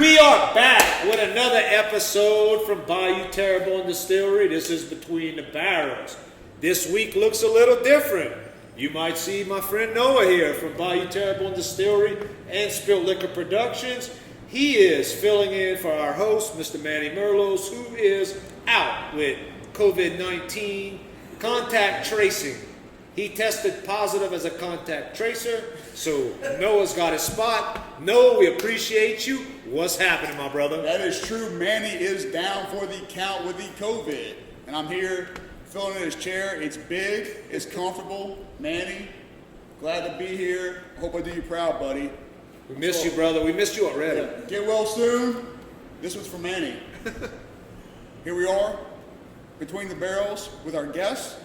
We are back with another episode from Bayou Terrebonne Distillery. This is Between the Barrels. This week looks a little different. You might see my friend Noah here from Bayou Terrebonne Distillery and Spilt Liquor Productions. He is filling in for our host, Mr. Manny Merlos, who is out with COVID-19 contact tracing. He tested positive as a contact tracer, so Noah's got his spot. Noah, we appreciate you. What's happening, my brother? That is true. Manny is down for the count with the COVID. And I'm here filling in his chair. It's big. It's comfortable. Manny, glad to be here. Hope I do you proud, buddy. We missed you, brother. We missed you already. Yeah. Get well soon. This was for Manny. Here we are, Between the Barrels, with our guest,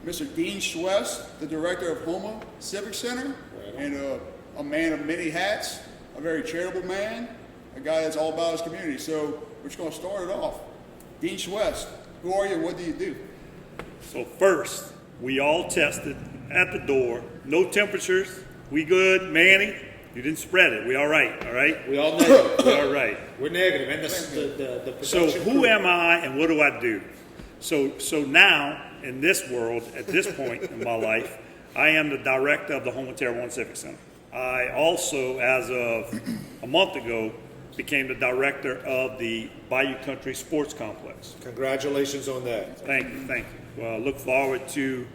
Mr. Dean Schouest, the director of Houma Civic Center, and a man of many hats, a very charitable man, a guy that's all about his community. So we're just going to start it off. Dean Schouest, who are you and what do you do? So first, we all tested at the door, no temperatures, we good. Manny, you didn't spread it, we all right? We all negative. We all right. We're negative. And the production So who crew. am I and what do I do? So now, in this world, at this point in my life, I am the director of the Houma Terrebonne Civic Center. I also, as of a month ago, became the director of the Bayou Country Sports Complex. Congratulations on that. Thank you. Well, I look forward to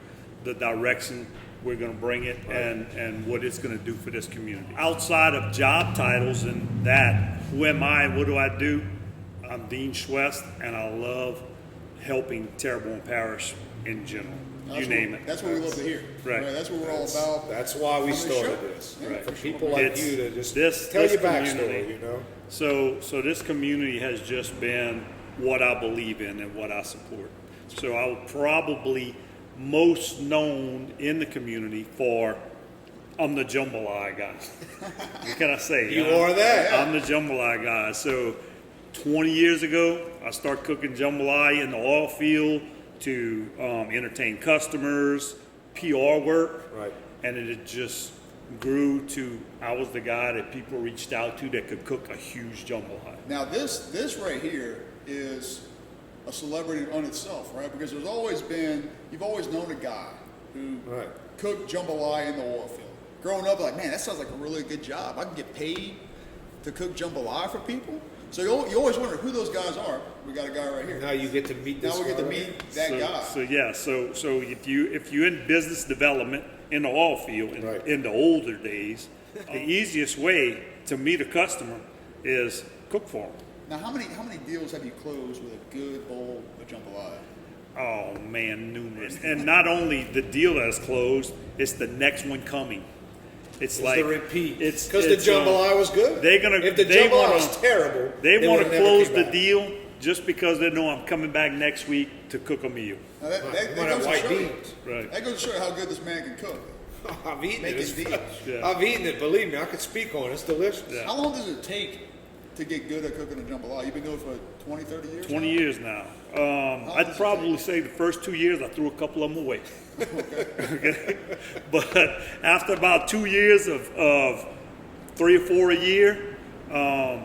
the direction we're going to bring it and what it's going to do for this community. Outside of job titles and that, who am I and what do I do? I'm Dean Schouest, and I love helping Terrebonne Parish in general. You name it. That's what we love to hear. Right. That's what we're all about. That's why we On the started show. this. Yeah, Right. For for sure. people like It's you to just this tell your community. backstory, you know? So this community has just been what I believe in and what I support. So I will probably most known in the community for I'm the jambalaya guy. What can I say? You are that. I'm the jambalaya guy. So 20 years ago, I started cooking jambalaya in the oil field to entertain customers, PR work, Right. and it just grew to I was the guy that people reached out to that could cook a huge jambalaya. Now this right here is a celebrity on itself, right? Because you've always known a guy who Right. cooked jambalaya in the oil field. Growing up, like, man, that sounds like a really good job. I can get paid to cook jambalaya for people. So you always wonder who those guys are. We got a guy right here. Now you get to meet this Now we get to guy. meet that guy. So if you're in business development in the oil field Right. in the older days, the easiest way to meet a customer is cook for them. Now, how many deals have you closed with a good bowl of jambalaya? Oh man, numerous. And not only the deal that is closed, it's the next one coming. It's It's like the repeat. It's Because the jambalaya was good. if the jambalaya wanna- was terrible, They want would've to never close came the back. deal just because they know I'm coming back next week to cook a meal. Now that Might goes have to white show you. beans. Right. That goes to show you how good this man can cook. I've eaten Make it. it deep. Yeah. I've eaten it. Believe me, I can speak on it. It's delicious. Yeah. How long does it take to get good at cooking a jambalaya? You've been doing it for 20, 30 years 20 now? years now. does I'd it probably say the first 2 years I threw a couple of them away. Okay. But after about 2 years of 3 or 4 a year, I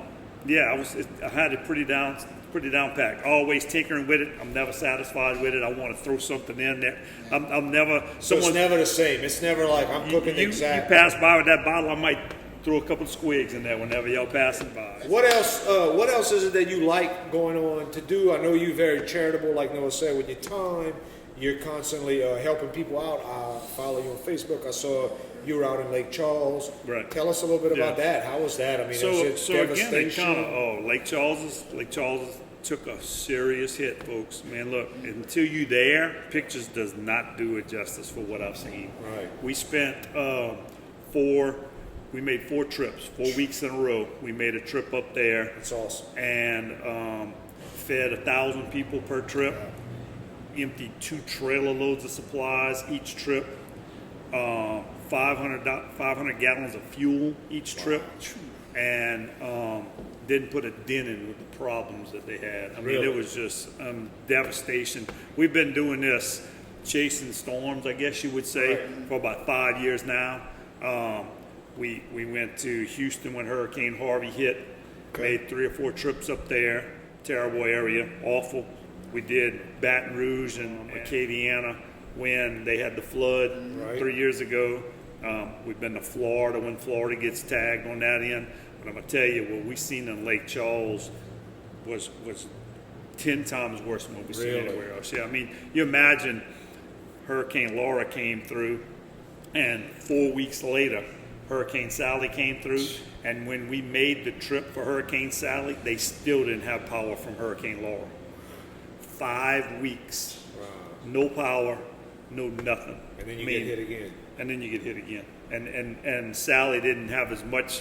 had it pretty down packed. Always tinkering with it. I'm never satisfied with it. I want to throw something in there. I'm never So it's never the same. It's never like I'm cooking the you exact. pass by with that bottle, I might throw a couple of squigs in there whenever y'all passing by. What else? What else is it that you like going on to do? I know you're very charitable, like Noah said, with your time. You're constantly helping people out. I follow you on Facebook. I saw you were out in Lake Charles. Right. Tell us a little bit about that. How was that? I mean, is it So again, they devastation? Lake Charles took a serious hit, folks. Man, look, until you there, pictures does not do it justice for what I've seen. Right. We spent we made 4 trips, 4 weeks in a row. We made a trip up there That's awesome. and fed 1,000 people per trip. Emptied 2 trailer loads of supplies each trip. 500 gallons of fuel each trip, and didn't put a dent in with the problems that they had. I mean, Really? it was just devastation. We've been doing this, chasing storms, I guess you would say, for about 5 years now. We went to Houston when Hurricane Harvey hit, Made 3 or 4 trips up there. Terrible area, awful. We did Baton Rouge and Acadiana when they had the flood 3 years ago. We've been to Florida when Florida gets tagged on that end. But I'm gonna tell you, what we seen in Lake Charles was 10 times worse than what we seen anywhere else. Yeah, I mean, you imagine Hurricane Laura came through, and 4 weeks later, Hurricane Sally came through, and when we made the trip for Hurricane Sally, they still didn't have power from Hurricane Laura. 5 weeks, no power, no nothing. And then you get hit again. And then you get hit again. And Sally didn't have as much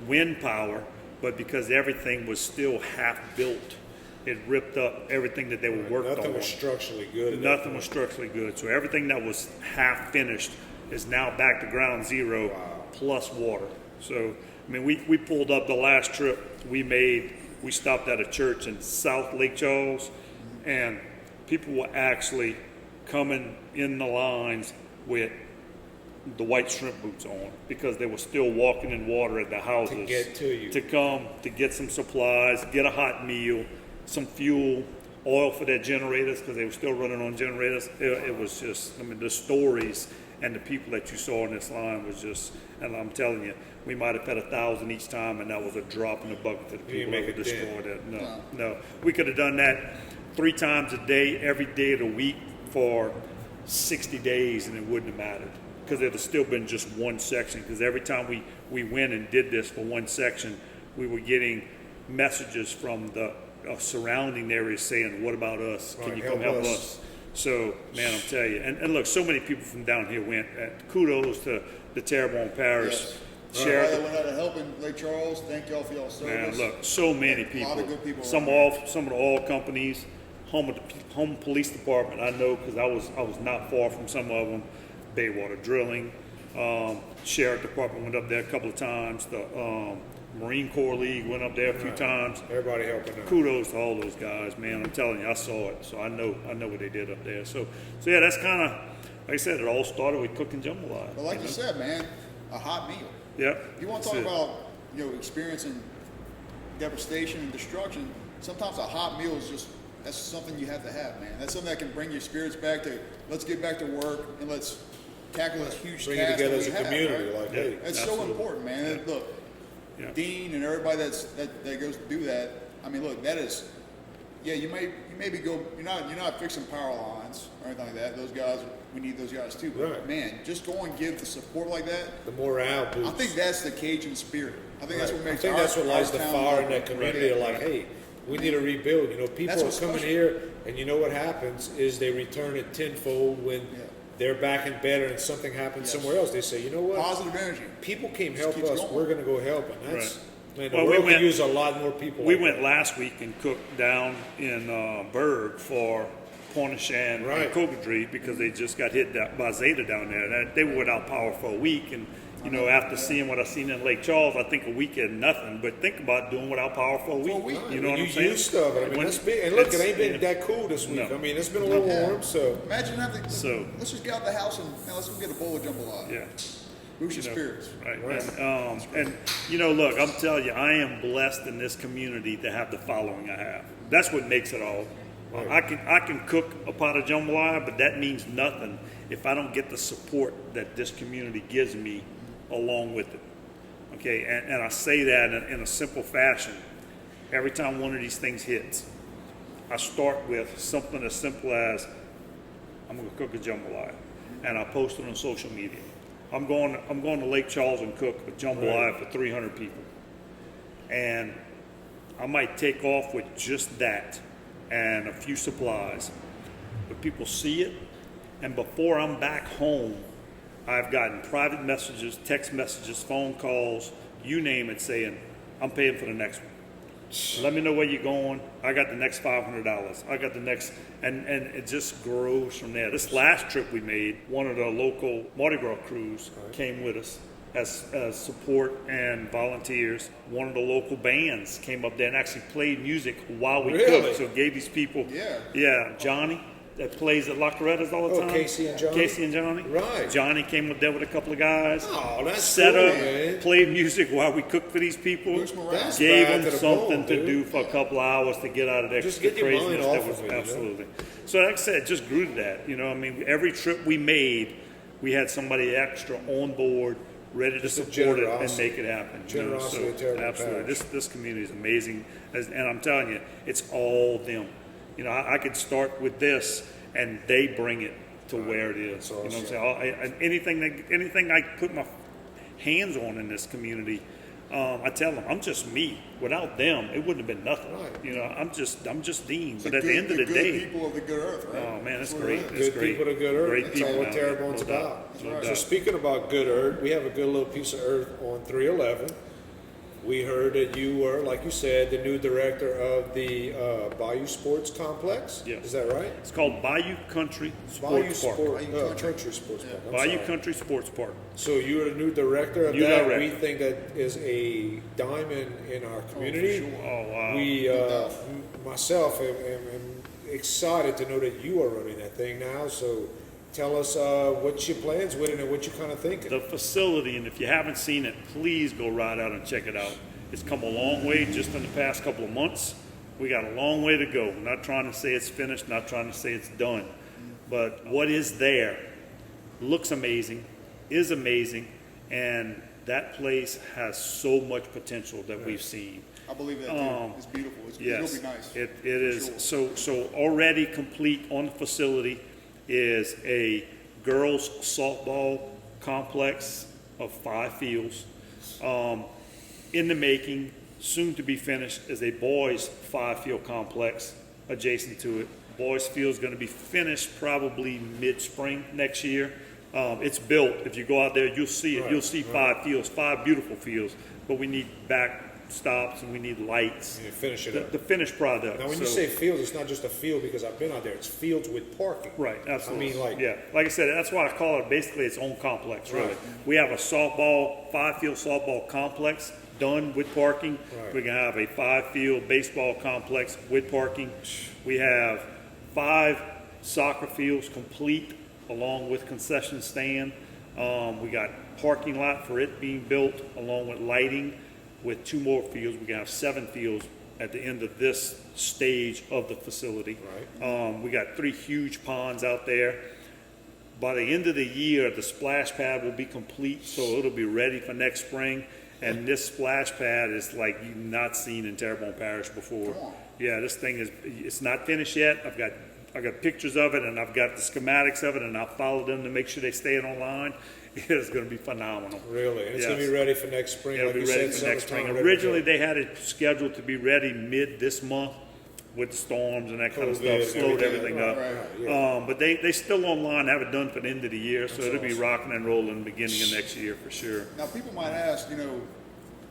wind power, but because everything was still half built, it ripped up everything that they were working on. Nothing was structurally good. Nothing was structurally good. So everything that was half finished is now back to ground zero plus water. So, I mean, we pulled up the last trip we made. We stopped at a church in South Lake Charles, and people were actually coming in the lines with the white shrimp boots on because they were still walking in water at the houses to get to you, to come to get some supplies, get a hot meal, some fuel, oil for their generators because they were still running on generators. It was just, I mean, the stories and the people that you saw in this line was just, and I'm telling you, we might have fed 1,000 each time, and that was a drop in the bucket to the people that were destroyed. No, we could have done that 3 times a day, every day of the week for 60 days, and it wouldn't have mattered because it would have still been just one section. Because every time we went and did this for one section, we were getting messages from the surrounding areas saying, "What about us? Can you come help us?" So, man, I'm telling you, and look, so many people from down here went. Kudos to the Terrebonne Parish. Sheriff that went out to help in Lake Charles. Thank y'all for y'all service. Man, look, so many people. A lot of good people. Some of the oil companies, home police department. I know because I was not far from some of them. Baywater Drilling, Sheriff Department went up there a couple of times. The Marine Corps League went up there a few times. Everybody helping them. Kudos to all those guys, man. I'm telling you, I saw it, so I know what they did up there. So yeah, that's kind of, like I said, it all started with cooking jambalaya. But like you said, man, a hot meal. Yep. You want to talk about experiencing devastation and destruction? Sometimes a hot meal is that's something you have to have, man. That's something that can bring your spirits back to let's get back to work and let's tackle this huge bring task it together as a that we have, community. right? Like, hey, that's absolutely. so important, man. Yeah. Look, Dean and everybody that goes to do that. I mean, look, that is, you maybe go. You're not fixing power lines or anything like that. Those guys, we need those guys too. But man, just go and give the support like that. The morale boost. I think that's the Cajun spirit. I think that's what makes. that's what lights the town fire in that community. great. Like, hey, we need to rebuild. People are coming here, and you know what happens is they return it tenfold when they're back in better and something happens somewhere else. They say, you know what? Positive energy. People came help us. Going. We're going to go help, and that's. Right. Man, the world could use a lot more people. We went last week and cooked down in Berg for Pointe-aux-Chenes and Cocodrie because they just got hit by Zeta down there. They were without power for a week, and after seeing what I seen in Lake Charles, I think a week is nothing. But think about doing without power for a week. You know what I'm saying? Use stuff. I mean, that's big. And look, it ain't been that cool this week. No. I mean, it's been a little warm. So imagine having. Let's just get out the house and let's go get a bowl of jambalaya. Yeah. Boost your spirits. Right. And look, I'm telling you, I am blessed in this community to have the following I have. That's what makes it all. I can cook a pot of jambalaya, but that means nothing if I don't get the support that this community gives me along with it. Okay, and I say that in a simple fashion. Every time one of these things hits, I start with something as simple as I'm going to cook a jambalaya, and I post it on social media. I'm going to Lake Charles and cook a jambalaya for 300 people. And I might take off with just that and a few supplies. But people see it, and before I'm back home, I've gotten private messages, text messages, phone calls, you name it, saying, I'm paying for the next one. Let me know where you're going. I got the next $500. I got the next, and it just grows from there. This last trip we made, one of the local Mardi Gras crews came with us as support and volunteers. One of the local bands came up there and actually played music while we cooked. So gave these people, Johnny that plays at La Coretta's all the time. Casey and Johnny? Casey and Johnny. Right. Johnny came up there with a couple of guys. Oh, that's set cool, up, man. played music while we cooked for these people. Boost morale. That's Gave bad them to the something bone, to dude. do for a couple of hours to get out of their Just get your mind craziness. off That was of it, you know? absolutely. So like I said, it just grew to that. You know, I mean, every trip we made, we had somebody extra on board, ready to Just the support it and generosity. make it happen. Generosity of Terrebonne absolutely. Parish. This community is amazing, and I'm telling you, it's all them. You know, I could start with this, and they bring it to where it is. That's You know what I'm awesome. saying? Anything I put my hands on in this community, I tell them I'm just me. Without them, it wouldn't have been nothing. Right. You know, I'm just Dean. It's But the at the end of the good day, people of the good earth, right? oh man, that's what great. it is. That's Good great. people to good earth. Great That's people all what down there, Terrebonne's no doubt. about. No right. So doubt. speaking about good earth, we have a good little piece of earth on 311. We heard that you were, like you said, the new director of the Bayou Sports Complex. Yes. Is that right? It's called Bayou Country Bayou Sports Park. Country Sports Park. I'm Bayou sorry. Country Sports Park. So you're the new director of New that. director. We think that is a diamond in our community. Oh wow. We, myself, am excited to know that you are running that thing now. So tell us what's your plans with it and what you kind of thinking. The facility, and if you haven't seen it, please go right out and check it out. It's come a long way just in the past couple of months. We got a long way to go. Not trying to say it's finished, not trying to say it's done. But what is there looks amazing, is amazing, and that place has so much potential that we've seen. I believe that too. It's beautiful. It's Yes, it'll be nice. it is. Sure. So already complete on the facility is a girls softball complex of 5 fields. In the making, soon to be finished, is a boys 5-field complex adjacent to it. Boys field is going to be finished probably mid-spring next year. It's built. If you go out there, you'll see it. Right, You'll see 5 fields, 5 beautiful fields, but we need backstops and we need lights. You finish it up. The finished product. Now, when you So- say fields, it's not just a field because I've been out there. It's fields with parking. Right, absolutely. I mean, like- yeah, like I said, that's why I call it basically its own complex. Really, Right. we have a 5-field softball complex done with parking. Right. We're gonna have a 5-field baseball complex with parking. We have 5 soccer fields complete, along with concession stand. We got parking lot for it being built, along with lighting. With 2 more fields, we're gonna have 7 fields at the end of this stage of the facility. Right. We got 3 huge ponds out there. By the end of the year, the splash pad will be complete, so it'll be ready for next spring. And this splash pad is like you've not seen in Terrebonne Parish before. Come on. Yeah, this thing it's not finished yet. I've got pictures of it and I've got the schematics of it, and I'll follow them to make sure they stay online. It's going to be phenomenal. Really? And it's going to Yes. be ready for next spring. It'll like be you ready said, for next summertime, spring. ready to Originally, go. they had it scheduled to be ready mid this month with the storms and that kind of COVID stuff, and slowed everything. everything Right, up. right, yeah. But they still online, have it done for the end of the year, so That's it'll be awesome. rocking and rolling beginning of next year for sure. Now, people might ask,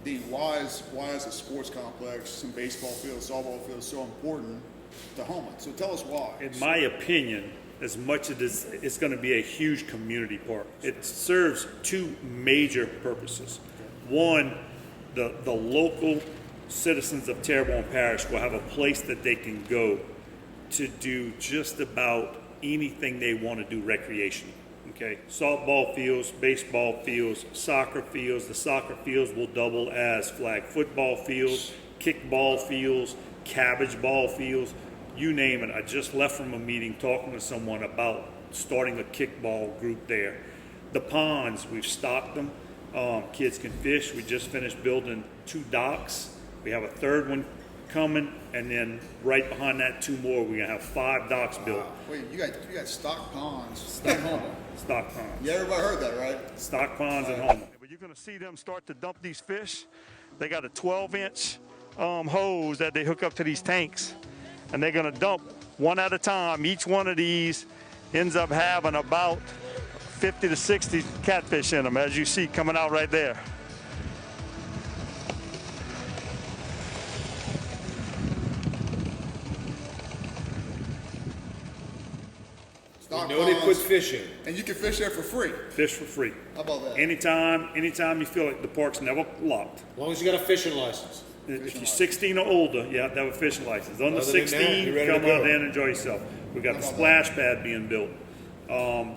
Dean, why is a sports complex, some baseball fields, softball fields so important to Houma? So tell us why. In my opinion, as much as it's going to be a huge community park, it serves 2 major purposes. One, the local citizens of Terrebonne Parish will have a place that they can go to do just about anything they want to do recreationally. Okay, softball fields, baseball fields, soccer fields. The soccer fields will double as flag football fields, kickball fields, cabbage ball fields, you name it. I just left from a meeting talking to someone about starting a kickball group there. The ponds, we've stocked them. Kids can fish. We just finished building 2 docks. We have a 3rd one coming, and then right behind that 2 more. We're gonna have 5 docks built. Wait, you got stock ponds in Houma. Stock ponds. Yeah, everybody heard that, right? Stock ponds and Houma. But you're going to see them start to dump these fish. They got a 12-inch hose that they hook up to these tanks, and they're going to dump one at a time. Each one of these ends up having about 50 to 60 catfish in them, as you see coming out right there. Stock You know they put ponds, fish in. and you can fish there for free. Fish for free. How about that? Anytime you feel like the park's never locked. As long as you got a fishing license. If you're 16 or older, you have to have a fishing license. Under Other than that, 16, you're ready come to go. out there and enjoy yourself. We got the splash pad being built.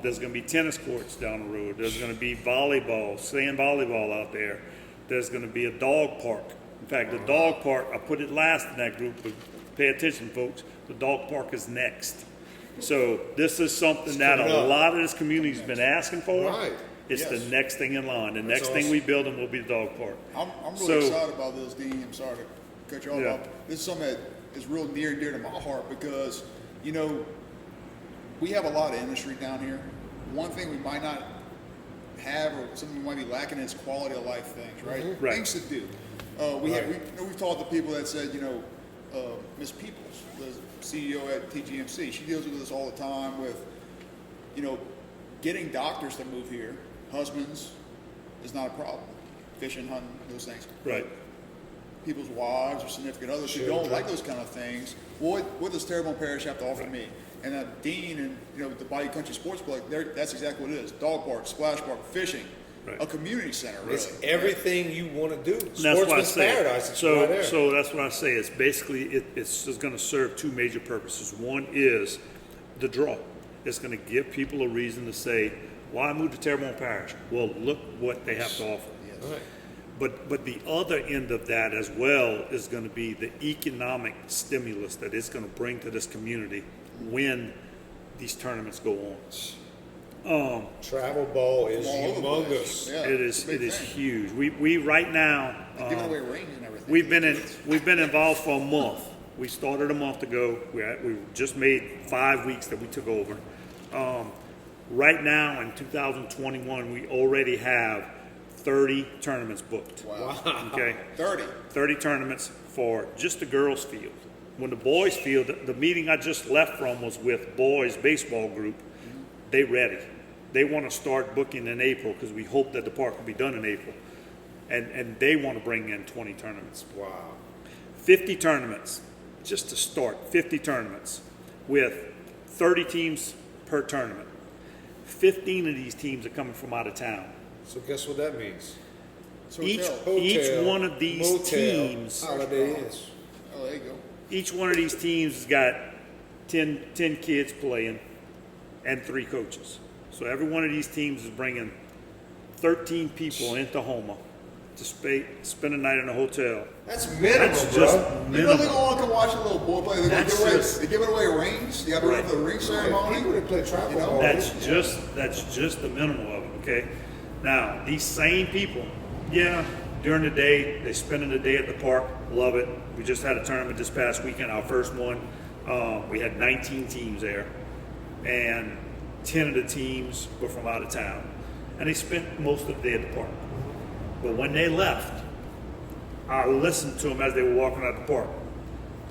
There's going to be tennis courts down the road. There's going to be volleyball, sand volleyball out there. There's going to be a dog park. In fact, the dog park, I put it last in that group, but pay attention, folks. The dog park is next. So this is something that a lot of this community's been asking for. Right. It's the next thing in line. The next thing awesome. we build them will be the dog park. I'm really excited about this, Dean. I'm sorry to cut you off. Yeah. This is something that is real near and dear to my heart because, you know, we have a lot of industry down here. One thing we might not have or something we might be lacking is quality of life things, right? Mm-hmm. Right. Things to do. We've talked to people that said, Miss Peoples, the CEO at TGMC, she deals with this all the time with, getting doctors to move here. Husbands is not a problem. Fishing, hunting, those things. Right. People's wives or significant others who don't like those kind of things. What does Terrebonne Parish have to offer me? And Dean and the Bayou Country Sports Club, that's exactly what it is. Dog park, splash park, fishing, a community center. Really. It's everything you want to do. And that's what I Sportsman's say. paradise. It's So, right there. so that's what I say. It's basically it's going to serve two major purposes. One is the draw. It's going to give people a reason to say, "Why move to Terrebonne Parish?" Well, look what they have to offer. Yes. Right. But the other end of that as well is going to be the economic stimulus that it's going to bring to this community when these tournaments go on. Travel ball is All over the place. humongous. Yeah, It it's is a big it is thing. huge. We right now They're giving away rings and everything. we've been involved for a month. We started a month ago. We just made 5 weeks that we took over. Right now in 2021, we already have 30 tournaments booked. Wow. Okay, 30. tournaments for just the girls' field. When the boys' field, the meeting I just left from was with boys' baseball group. They ready. They want to start booking in April because we hope that the park will be done in April. And they want to bring in 20 tournaments. Wow. 50 tournaments, just to start, 50 tournaments with 30 teams per tournament. 15 of these teams are coming from out of town. So guess what that means? So Each Hotel, one of these motel, teams, Holiday Inns. Oh, there you go. each one of these teams has got 10 kids playing and 3 coaches. So every one of these teams is bringing 13 people into Houma to spend a night in a hotel. That's minimal, That's bro. just You know, they minimal. all come watch a little boy play. They're That's giving away rings. You got to Right. go for the ring ceremony. People that play travel You know, ball. That's just the minimal of it, okay? Now, these same people, during the day, they spending the day at the park, love it. We just had a tournament this past weekend, our first one. We had 19 teams there, and 10 of the teams were from out of town. And they spent most of the day at the park. But when they left, I listened to them as they were walking out the park.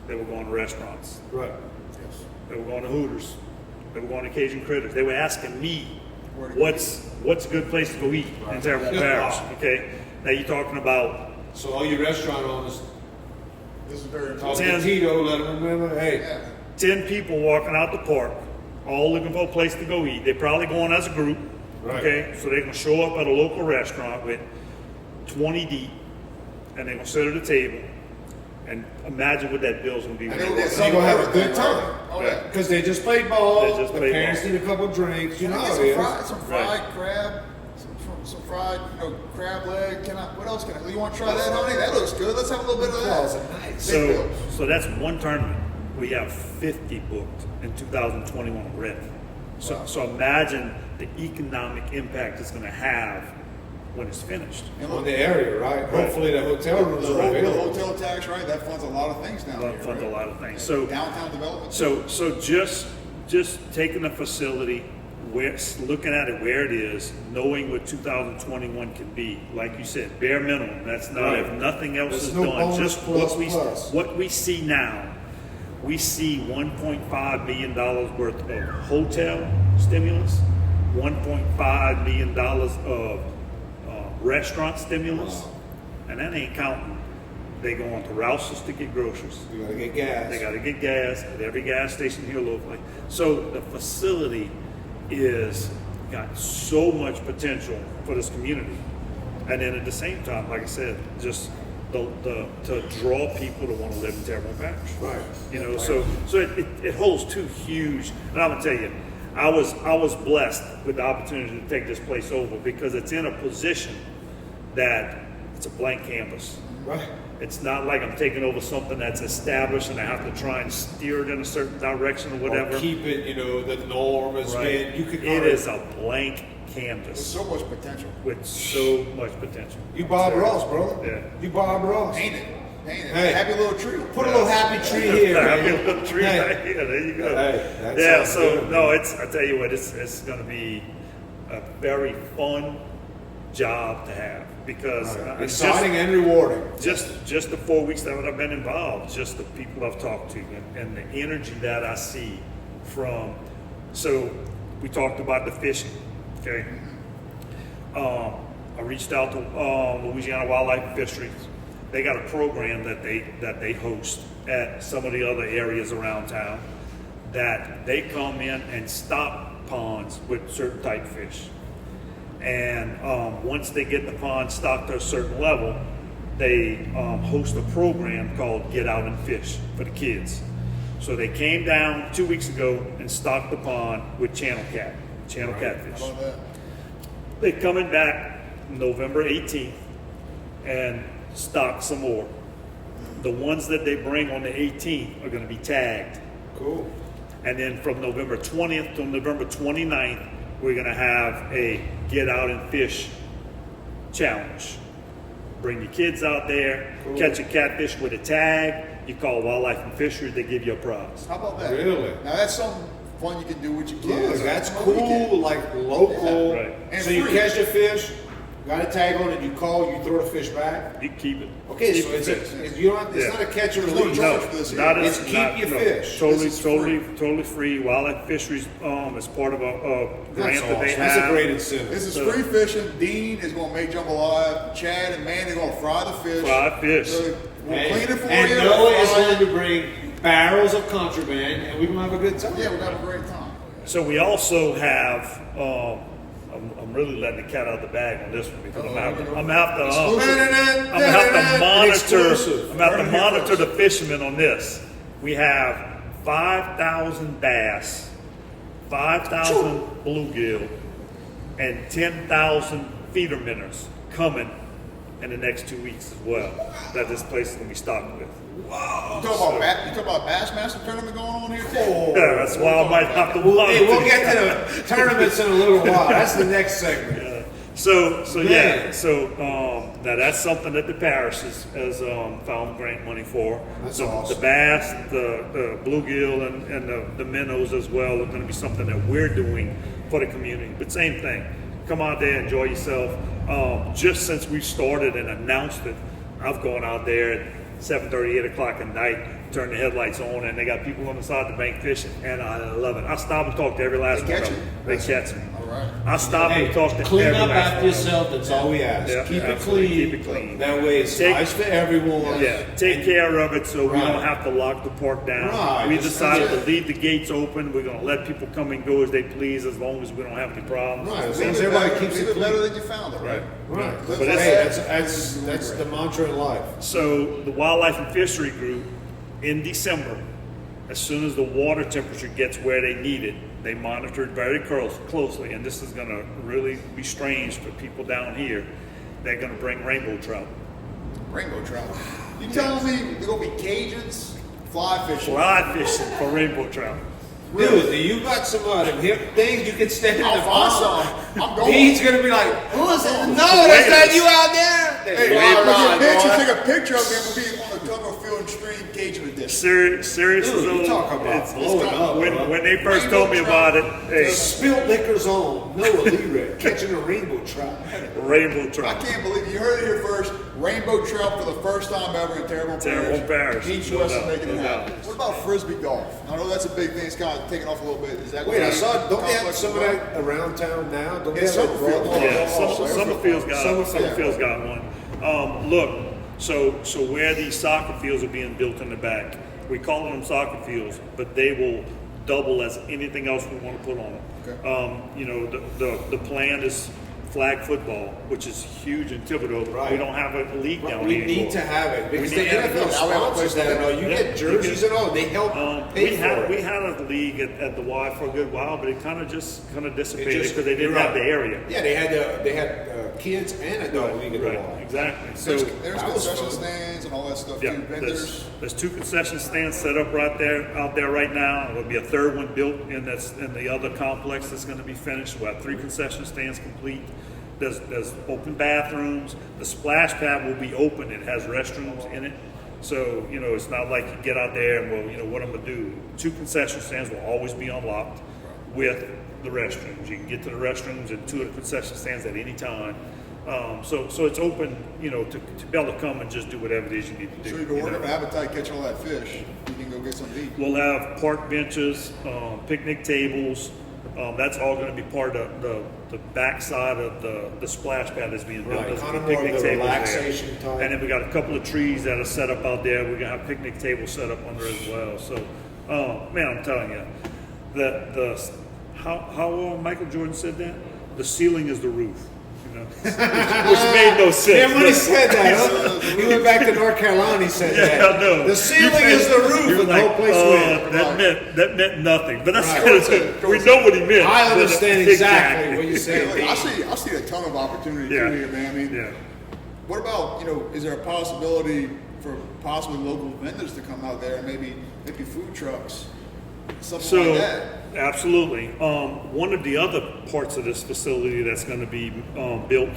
They were going to restaurants. Right. They were going to Hooters. They were going to Cajun Critters. They were asking me, Where to go what's a good place to go eat in Terrebonne Parish? Okay, now you're talking about So all you restaurant owners, This is very talk important. to Tito, let them remember, hey, Yeah. 10 people walking out the park, all looking for a place to go eat. They're probably going as a group. Right. Okay, so they're gonna show up at a local restaurant with 20 deep, and they're gonna sit at a table. And imagine what that bill's gonna be. And when they they get walk you're out. gonna have a good time. Oh, yeah. Because they just played ball. They just the played parents ball. need a couple drinks. You Can know I how get it some is. fried, crab, some fried, crab leg? What else can I? You want to try that, honey? That looks good. Let's have a little bit of Claws that. are nice. Big So, bills. so that's one tournament. We have 50 booked in 2021 already. So, Wow. so imagine the economic impact it's going to have when it's finished. And On look, the area, right? Hopefully the hotel rooms the are available. hotel tax, right? That funds a lot of things down here. Funds a right? lot of things. So, Downtown development. so just taking a facility, looking at it where it is, knowing what 2021 can be. Like you said, bare minimum. That's not Right. if nothing else There's is no done. bonus Just plus plus. what we see now. We see $1.5 million worth of hotel stimulus, $1.5 million of restaurant stimulus, Wow. and that ain't counting. They go on to Rouse's to get groceries. You gotta get gas. They got to get gas at every gas station here locally. So the facility is got so much potential for this community, and then at the same time, like I said, just to draw people to want to live in Terrebonne Parish. Right. You know, so it holds two huge. And I'm gonna tell you, I was blessed with the opportunity to take this place over because it's in a position that it's a blank canvas. Right. It's not like I'm taking over something that's established and I have to try and steer it in a certain direction or whatever. Or keep it, you know, the norm has been. You could. It is a blank There's canvas so much potential. with so much potential. You Bob Ross, brother. Yeah. You Bob Ross. Paint it. Paint it. Hey. Happy little tree. Put a little happy tree here, Happy man. little tree Hey. right here. There you go. Hey, that Yeah. sounds So good. no, I tell you what, it's going to be a very fun job to have because it's Exciting and rewarding. just the 4 weeks that I've been involved, just the people I've talked to and the energy that I see from. So we talked about the fishing, okay? I reached out to Louisiana Wildlife and Fisheries. They got a program that they host at some of the other areas around town that they come in and stock ponds with certain type fish. And once they get the pond stocked to a certain level, they host a program called Get Out and Fish for the kids. So they came down 2 weeks ago and stocked the pond with channel catfish. How about that? They're coming back November 18th and stock some more. The ones that they bring on the 18th are going to be tagged. Cool. And then from November 20th to November 29th, we're going to have a Get Out and Fish challenge. Bring your kids out there, catch a catfish with a tag. You call Wildlife and Fisheries, they give you a prize. How about that? Really? Now that's something fun you can do with your Look, kids. that's on the weekend. cool, like local. Yeah, right. And So you free. catch the fish, got a tag on it, you call, you throw the fish back. You keep it. Okay, Keep so the it's, fish. you don't have, it's Yeah. not a catch and There's no release. charge for this Not here. as, It's keep not, your no, fish. Totally, This is totally free. Wildlife and Fisheries is part of a That's grant that they awesome. have. That's a great incentive. This is So- free fishing. Dean is going to make jambalaya. Chad and Manny are going to fry the fish. Fried fish. So we'll Hey, clean it for and you. Noah is fry going it. to bring barrels of contraband, and we're going to have a good time. Yeah, we're going to have a great time. So we also have. I'm really letting the cat out of the bag on this one because I'm gonna have to Exclusive. monitor the fishermen on this. We have 5,000 bass, 5,000 bluegill, and 10,000 feeder minnows coming in the next 2 weeks as well. That this place is gonna be stocked with. You talk about Bassmaster tournament going on here too? Yeah, that's why I might have to Hey, monitor. we'll get to the tournaments in a little while. That's the next segment. Now that's something that the parish has found grant money for. That's So awesome. the bass, the bluegill, and the minnows as well are going to be something that we're doing for the community. But same thing, come out there, enjoy yourself. Just since we started and announced it, I've gone out there at 7:30, 8 o'clock at night, turn the headlights on, and they got people on the side of the bank fishing, and I love it. I stop and talk to every last They one catch of you. them. They catch me. All right. I stop Hey, and talk to clean every up last after one of them. yourself. That's all we ask. Yeah, keep it absolutely. clean. Keep it clean. That way it's Take- nice for everyone. Yeah, take care of it so we Right. don't have to lock the park down. Right, We just- decided yeah. to leave the gates open. We're going to let people come and go as they please as long as we don't have any problems. Right. As long Leave as it everybody better- keeps leave it it better clean. than you found it, right? Right. But But Hey, it's, that's the mantra in life. so the Wildlife and Fishery Group in December, as soon as the water temperature gets where they need it, they monitor it very closely. And this is going to really be strange for people down here. They're going to bring rainbow trout. Rainbow trout. You telling me they're going to be Cajuns fly fishing? Fly fishing for rainbow trout. Dude, do you got some of them hip things you can stand in I'll the find pond? some. I'm going. He's gonna be like, who is it? No, Wait that's a not minute. you out there. Hey, Right, I'll right, get a picture, boy. take a picture of him. We'll be on the Tugger Field and Stream Cajun edition. Serious Dude, you though, talk about it's- blowing up, bro. when they first told me about it, hey, Spilt liquors on Noah Lee catching a rainbow trout. rainbow I trout. can't believe you heard it here first. Rainbow trout for the first time ever in Terrebonne Terrebonne Parish, Dean no Schouest is doubt, making it no happen. doubt. What about frisbee golf? I know that's a big thing. It's kind of taking off a little bit. Is that Wait, I saw. Don't they have complex some of as well? that around town now? Don't they Yeah, have that Summerfield. broad- Yeah, Oh, Summerfield's got Summerfield. Summerfield's got one. Look, so where these soccer fields are being built in the back, we call them soccer fields, but they will double as anything else we want to put on them. Okay. You know, the plan is flag football, which is huge in Thibodeau. Right. We don't have a league down We here need anymore. to have it because We the need to have NFL it. sponsors that and all. You Yeah, get jerseys you and all. They help pay we for had it. we had a league at the Y for a good while, but it kind of dissipated just- because they didn't you're have right. the area. Yeah, they had kids and adult league at the Right, Y. exactly. So There's that was concession fun. stands and all that stuff yeah, too. Vendors. there's 2 concession stands set up out there right now. There'll be a third one built in the other complex that's going to be finished. We'll have 3 concession stands complete. There's open bathrooms. The splash pad will be open. It has restrooms in it. So, it's not like you get out there and, well, what I'm going to do. 2 concession stands will always be unlocked with the restrooms. You can get to the restrooms and 2 of the concession stands at any time. So it's open, to be able to come and just do whatever it is you need to do. So you can work up an appetite, catch all that fish. You can go get something to eat. We'll have park benches, picnic tables. That's all going to be part of the backside of the splash pad that's being built. Right, There's kind of picnic more of the tables there. relaxation type. And then we got a couple of trees that are set up out there. We're gonna have picnic tables set up under as well. So, man, I'm telling you, how Michael Jordan said that, the ceiling is the roof. Which made no sense. Yeah, when he said that, huh? He went back to North Carolina. He said that. I know. The ceiling is the roof, and the whole place went. That meant nothing. But that's Right. we know what he meant. I understand exactly what you're saying. Hey, I see a ton of opportunity Yeah. too here, man. I mean, Yeah. what about, is there a possibility for possibly local vendors to come out there and maybe food trucks, something like that? Absolutely. One of the other parts of this facility that's going to be built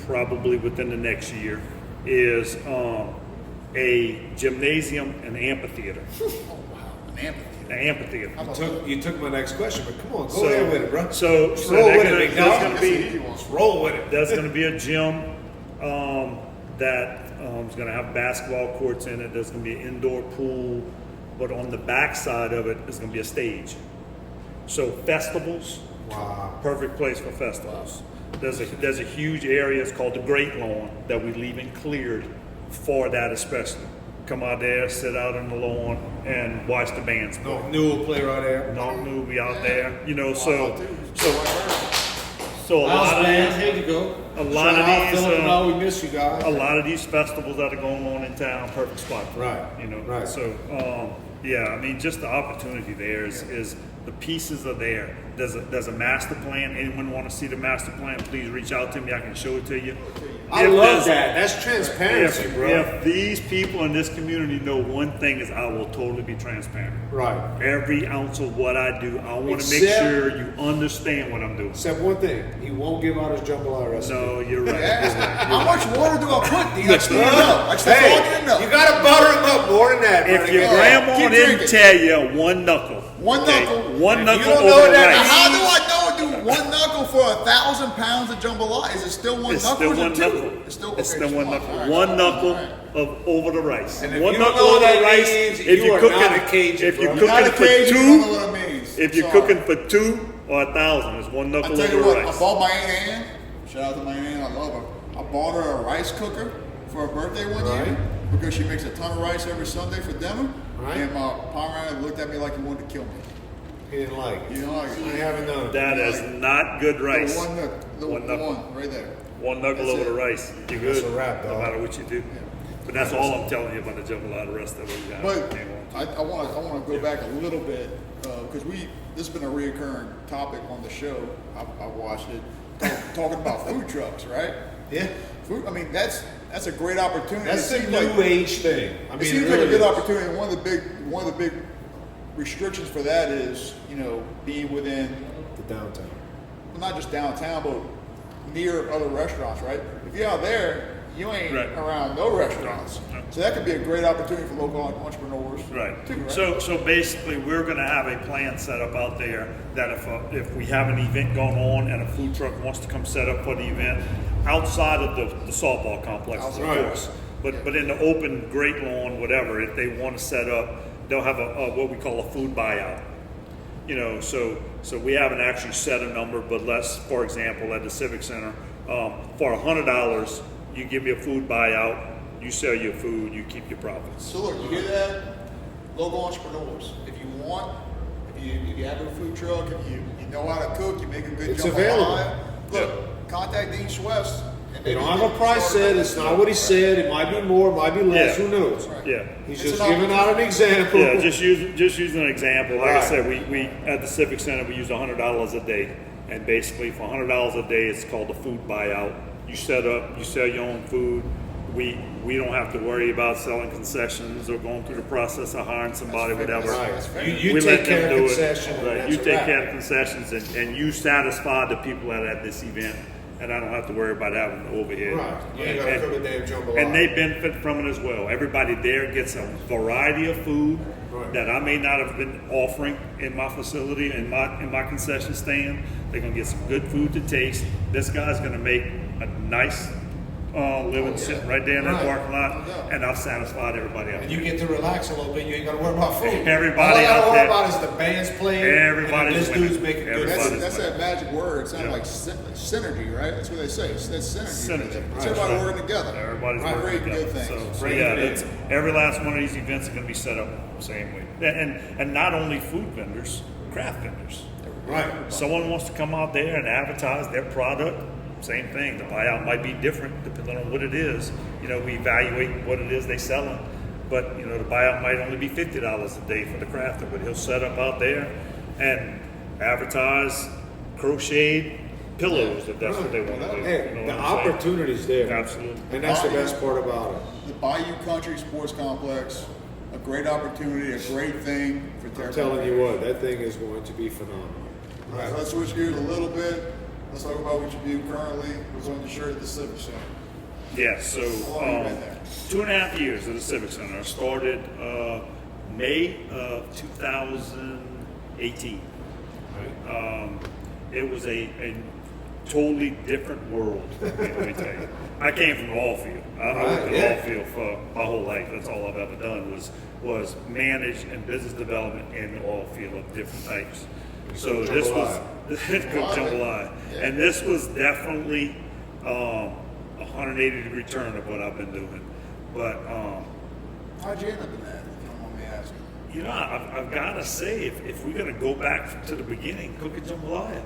probably within the next year is a gymnasium and amphitheater. Oh wow, an amphitheater. An amphitheater. You took my next question, but come on, go ahead with it, bro. So roll that's with it, gonna- big that's dog. gonna be Let's roll with it. There's going to be a gym that is going to have basketball courts in it. There's going to be an indoor pool, but on the back side of it is going to be a stage. So festivals, Wow. perfect place for festivals. There's a huge area. It's called the Great Lawn that we're leaving cleared for that especially. Come out there, sit out on the lawn, and watch the bands play. No, new will play right there. Don't move, we out there. So a House lot of band, these, here you go. a lot Shout of out these, Philip and all, we miss you guys. a lot of these festivals that are going on in town, perfect spot for it, Right, right. So, yeah, I mean, just the opportunity there is the pieces are there. There's a master plan. Anyone want to see the master plan? Please reach out to me. I can show it to you. I If love there's- that. That's transparency, bro. If these people in this community know one thing is I will totally be transparent. Right. Every ounce of what I do, I want to make Except- sure you understand what I'm doing. Except one thing, he won't give out his jambalaya recipe. No, you're right. How much water do I put? D? I just need to know. That's all I need to know. You gotta butter him up more than that. If buddy. your Go ahead. grandma keep didn't drinking. tell you one knuckle, One knuckle. one If knuckle you don't know over what the that Now, rice. how do I know, dude? One knuckle for 1,000 pounds of jambalaya? Is it still one It's knuckle? still or is one it two? knuckle. It's still, It's okay, still one all knuckle. right, One all knuckle right. of over the rice. And if One you don't knuckle know over what the that rice. means, If you you're are cooking, not a Cajun, if you're bro. You're not cooking a for Cajun, you don't know two, what it means. if you're Sorry. cooking for 2 or 1,000, it's one I knuckle tell over you the what, I rice. bought my Aunt Ann. Shout out to my Aunt Ann, I love her. I bought her a rice cooker for her birthday one Right. year because she makes a ton of rice every Sunday for dinner. Right. And my Pomeranian looked at me like he wanted to kill me. He didn't like it. You know, like, I haven't known. That is not good rice. The one, the One knuckle. one right there. One knuckle That's over it. the rice. You're That's good. a wrap, no dog. matter what you do. But that's all I'm telling you about the jambalaya. The rest of it, we got. But hang on to. I want to go back a little bit because this has been a reoccurring topic on the show. I watched it talking about food trucks, right? Yeah. Food. I mean, that's a great opportunity. That's It the seems new like- age thing. I It mean, seems it like a really good is. opportunity. And one of the big restrictions for that is being within, The downtown. well, not just downtown, but near other restaurants, right? If you're out there, you ain't Right. around no restaurants. No. So that could be a great opportunity for local entrepreneurs. Right. Too, right? So basically, we're going to have a plan set up out there that if we have an event going on and a food truck wants to come set up for the event outside of the softball complexes, of Right. course, but in the open great lawn, whatever, if they want to set up, they'll have a what we call a food buyout. So we haven't actually set a number, but let's, for example, at the Civic Center, for $100, you give me a food buyout, you sell your food, you keep your profits. So look, you hear that? Local entrepreneurs. If you want, if you have a food truck, if you know how to cook, you make a good It's jambalaya. available. Look, contact Dean Schouest. They don't have a price set. It's not what he said. It might be more, it might be less. Yeah. Who knows? Right. Yeah. He's It's just an giving out an example. Yeah, just using an example. Like I Right. said, we at the Civic Center we use $100 a day, and basically for $100 a day, it's called a food buyout. You set up, you sell your own food. We don't have to worry about selling concessions or going through the process of hiring somebody, whatever. Right. You We take let care them of do it. concessions. and Right. that's You a take wrap. care of concessions, and you satisfy the people that are at this event, and I don't have to worry about having an overhead. Right. You ain't gotta cook a damn jambalaya. And they benefit from it as well. Everybody there gets a variety of food Right. that I may not have been offering in my facility, in my concession stand. They're gonna get some good food to taste. This guy's gonna make a nice living sitting right there in that Right. parking lot, No doubt. and I've satisfied everybody else. And you get to relax a little bit. You ain't got to worry about food. Everybody All I out gotta worry there- about is the band's playing. Everybody's and this winning. dude's making good Everybody's food. That's that magic word. It sounds Yeah. like synergy, right? That's what they say. It's that synergy. Synergy. It's Right. everybody Right. working together. Everybody's Right. working Great, together. good things. So Bring yeah, it in. that's, every last one of these events are going to be set up the same way. And not only food vendors, craft vendors. Right. Someone wants to come out there and advertise their product, same thing. The buyout might be different depending on what it is. You know, we evaluate what it is they selling, but you know, the buyout might only be $50 a day for the crafter, but he'll set up out there and advertise crocheted pillows if that's what they want to do. Hey, You know the what I'm saying? opportunity's there. Absolutely. And that's the best part about it. The Bayou Country Sports Complex, a great opportunity, a great thing for I'm Terrebonne. telling you what, that thing is going to be phenomenal. All right, so let's switch gears a little bit. Let's talk about what you do currently. What's on your shirt at the Civic Center? Yeah, so How long have you been there? 2.5 years at the Civic Center. I started May of 2018. It was a totally different world, let me tell you. I came from the oil field. I worked in the oil field for my whole life. That's all I've ever done was manage and business development in the oil field of different types. So this was cook jambalaya, and this was definitely 180-degree turn of what I've been doing. But How'd you end up in that, if you don't mind me asking? you know, I've got to say, if we're gonna go back to the beginning, cooking jambalaya.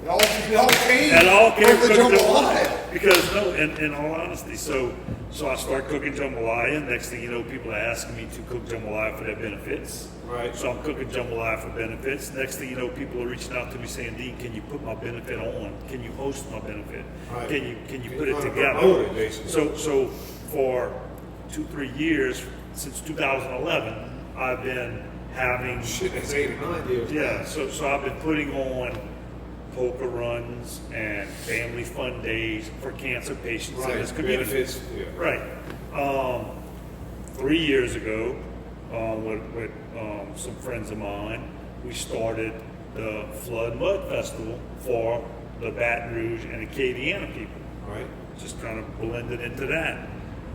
It all came It all came from the from jambalaya. Because no, in all honesty, so I started cooking jambalaya. Next thing you know, people are asking me to cook jambalaya for their benefits. Right. So I'm cooking jambalaya for benefits. Next thing you know, people are reaching out to me saying, "Dean, can you put my benefit on? Can you host my benefit? Right. Can you put You it wanna together?" promote it, basically. So for 2-3 years, since 2011, I've been having Shit, that's 8 or 9 years. yeah, so I've been putting on poker runs and family fun days for cancer patients in this Right. community. Benefits. Yeah. Right. 3 years ago, with some friends of mine, we started the Flood Mud Festival for the Baton Rouge and Acadiana people. Right. Just kind of blended into that.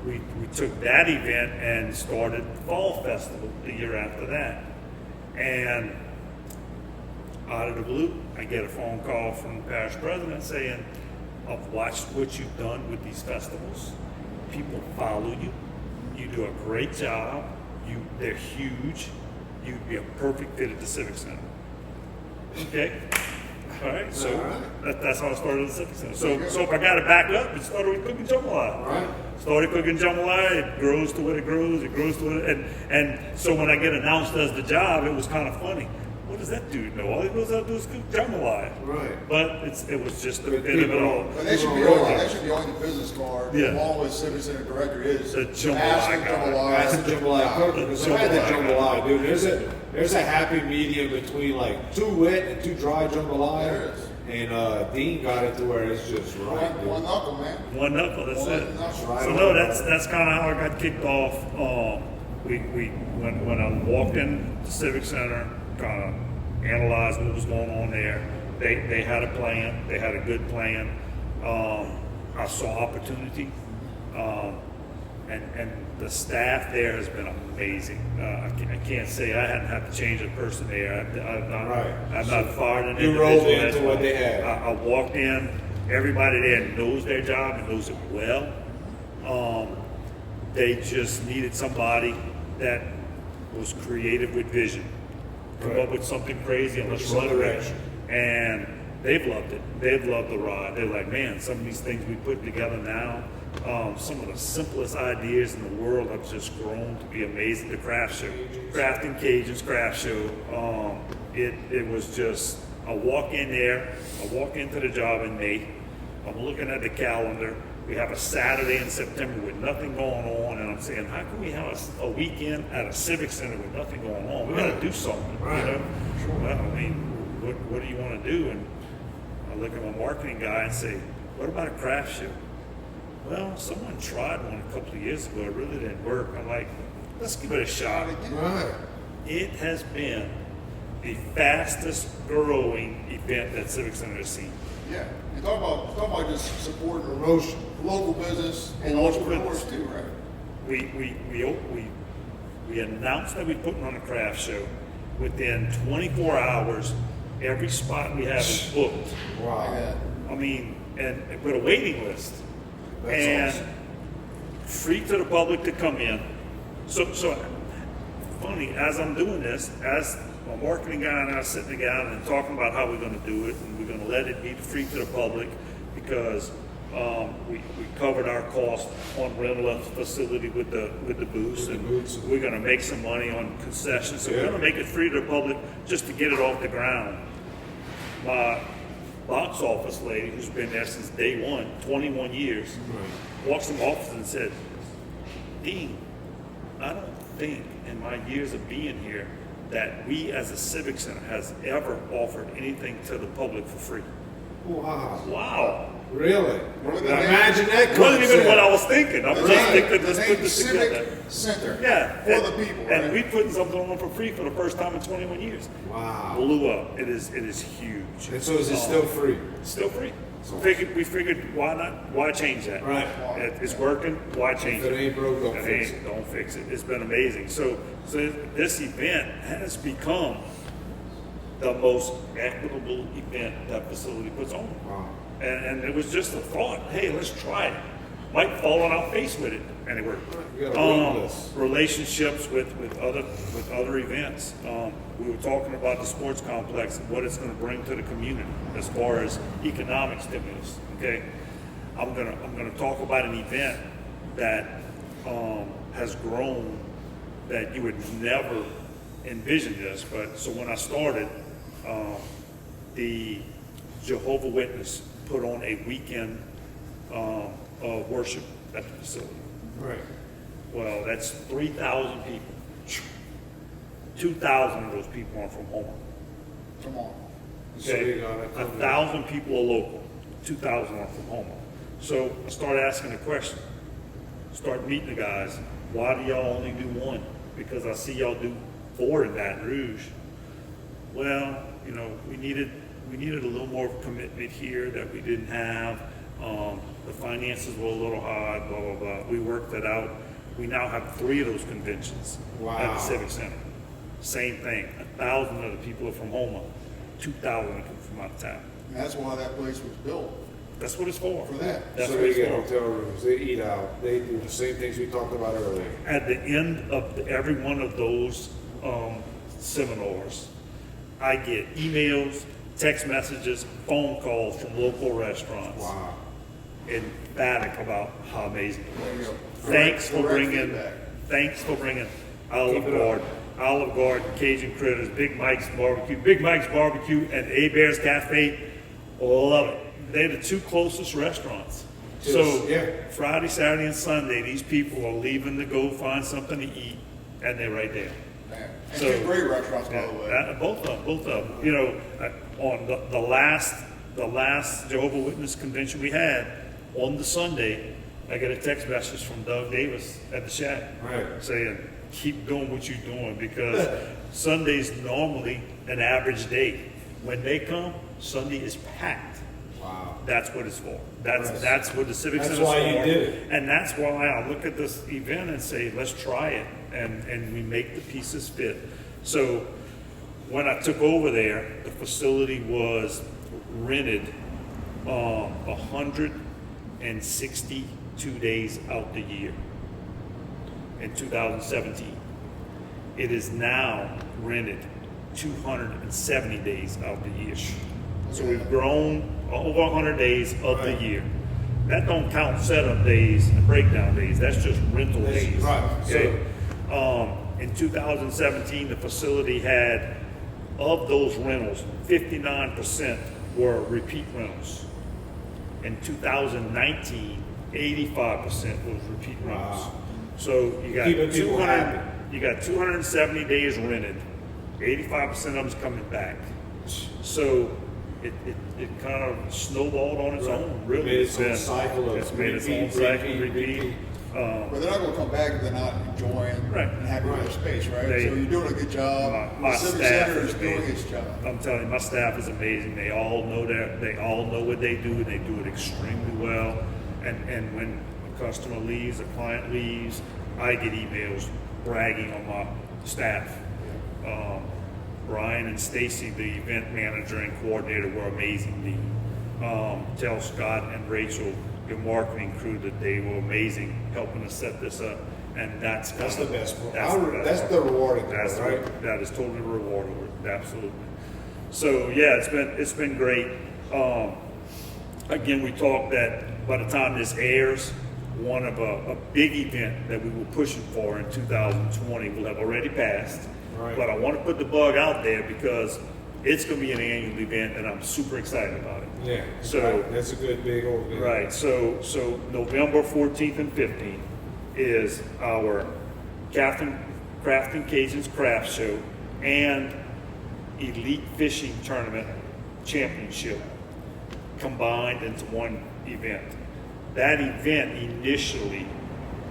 We took that event and started the Fall Festival the year after that. And out of the blue, I get a phone call from the parish president saying, "I've watched what you've done with these festivals. People follow you. You do a great job. They're huge. You'd be a perfect fit at the Civic Center." Okay. All right. So All right. that's how I started the Civic Center. So if I got to back up, it started with cooking jambalaya. Right. Started cooking jambalaya. It grows to what it grows. It grows to what and so when I get announced as the job, it was kind of funny. What does that dude know? All he knows how to do is cook jambalaya. Right. But it was just a But bit of it all. But that should be on the business card. Yeah. Along with Civic Center Director is The jambalaya Master guy. Jambalaya. That's the jambalaya cooker. Because I had that jambalaya, dude. There's a happy medium between like too wet and too dry jambalaya. There is. And Dean got it to where it's just right. dude. One knuckle, man. One knuckle. That's One it. knuckle. Right. So no, that's kind of how I got kicked off. When I walked in the Civic Center, kind of analyzed what was going on there. They had a plan. They had a good plan. I saw opportunity, and the staff there has been amazing. I can't say I hadn't had to change a person there. I've not fired an You individual. rolled into That's what why they had. I walked in. Everybody there knows their job and knows it well. They just needed somebody that was creative with vision. Come Right. up with something crazy and let's Some run with it. direction. And they've loved it. They've loved the ride. They're like, man, some of these things we put together now, some of the simplest ideas in the world have just grown to be amazing. The craft show, Crafting Cajuns craft show, it was just, I walk in there, I walk into the job in May, I'm looking at the calendar, we have a Saturday in September with nothing going on, and I'm saying, how can we have a weekend at a Civic Center with nothing going on? We got to do something, you know? Well, I mean, what do you want to do? And I look at my marketing guy and say, what about a craft show? Well, someone tried one a couple of years ago. It really didn't work. I'm like, let's give it a shot. Right. It has been the fastest growing event that Civic Center has seen. Yeah, and talk about just supporting Promotion. local business and Local entrepreneurs business. too, right? We announced that we're putting on a craft show. Within 24 hours, every spot we have is booked. Wow. Yeah. I mean, and with a waiting list. That's and awesome. free to the public to come in. So funny, as I'm doing this, as my marketing guy and I are sitting down and talking about how we're going to do it, and we're going to let it be free to the public because we covered our cost on rental of facility with the booths, and we're going to make some money on concessions. So we're going to make it free to the public just to get it off the ground. My box office lady, who's been there since day one, 21 years, walks in the office and said, Dean, I don't think in my years of being here that we as a Civic Center has ever offered anything to the public for free. Wow. Wow. Really? What are the Imagine that Wasn't even concept. what I was thinking. I'm The just name- thinking, let's the put name this Civic together. Center. Yeah. For the people, And right? we putting something on for free for the first time in 21 years. Wow. Blew up. It is huge. And so is it still free? Still free. We figured why not? Why change that? Right. It's working. Why change If it ain't broke, don't If it fix ain't, don't fix it. It's been amazing. So this event has become the most equitable event that facility puts on. Wow. And it was just a thought. Hey, let's try it. Might fall on our face with it, and it worked. You got a waiting list. Relationships with other events. We were talking about the sports complex and what it's going to bring to the community as far as economic stimulus. Okay, I'm gonna talk about an event that has grown that you would never envision this. But so when I started, the Jehovah Witness put on a weekend of worship at the facility. Right. Well, that's 3,000 people. 2,000 of those people are from Houma. Come on. So they Okay, gotta come 1,000 people are local. 2,000 are from Houma. So I started asking the question. Start meeting the guys. Why do y'all only do one? Because I see y'all do 4 in Baton Rouge. Well, you know, we needed a little more commitment here that we didn't have. The finances were a little high, blah, blah, blah. We worked that out. We now have 3 of those conventions at Wow. the Civic Center. Same thing. 1,000 of the people are from Houma. 2,000 are from out of town. And that's why that place was built, That's what it's for. for that. That's So what they it's get for. hotel rooms, they eat out, they do the same things we talked about earlier. At the end of every one of those seminars, I get emails, text messages, phone calls from local restaurants. Wow. Emphatic about how amazing it There you was. go. Thanks for Direct bringing, feedback. Olive Keep it up. Garden, Olive Garden, Cajun Critters, Big Mike's Barbecue, and A Bear's Cafe. Love it. They're the 2 closest restaurants. So Yeah. Friday, Saturday, and Sunday, these people are leaving to go find something to eat, and they're right there. Man. And So- 2 great restaurants, by the way. Both of them. You know, on the last Jehovah Witness convention we had, on the Sunday, I get a text message from Doug Davis at the Shack Right. saying, keep doing what you're doing, because Sunday's normally an average day. When they come, Sunday is packed. Wow. That's what it's for. That's what the Civic That's Center's why you for. did it. And that's why I look at this event and say, let's try it. And we make the pieces fit. So when I took over there, the facility was rented 162 days out the year in 2017. It is now rented 270 days out the year. So we've grown over 100 days of Right. the year. That don't count setup days and breakdown days. That's just rental That's days. right. Okay. In 2017, the facility had, of those rentals, 59% were repeat rentals. In 2019, 85% was repeat rentals. Wow. So you got Keeping people 200, happy. you got 270 days rented. 85% of them's coming back. So it kind of snowballed on its own. Really, Made its own cycle of it's made its own repeat, cycle, repeat. repeat. But they're not going to come back if they're not enjoying Right. and happy with their space, right? They- So you're doing a good job. My the Civic staff Center is is doing amazing. its job. I'm telling you, my staff is amazing. They all know they all know what they do, and they do it extremely well. And when a customer leaves, a client leaves, I get emails bragging on my staff. Brian and Stacy, the event manager and coordinator, were amazing. Tell Scott and Rachel, your marketing crew, that they were amazing helping us set this up. And that's That's the best part. That's That's the rewarding part, That's right? That is totally rewarding. Absolutely. So yeah, it's been great. Again, we talked that by the time this airs, one of a big event that we were pushing for in 2020 will have already passed. Right. But I want to put the bug out there because it's going to be an annual event, and I'm super excited about it. Yeah. So that's a good big old event. right. So November 14th and 15th is our Crafting Cajuns Craft Show and Elite Fishing Tournament Championship combined into one event. That event initially,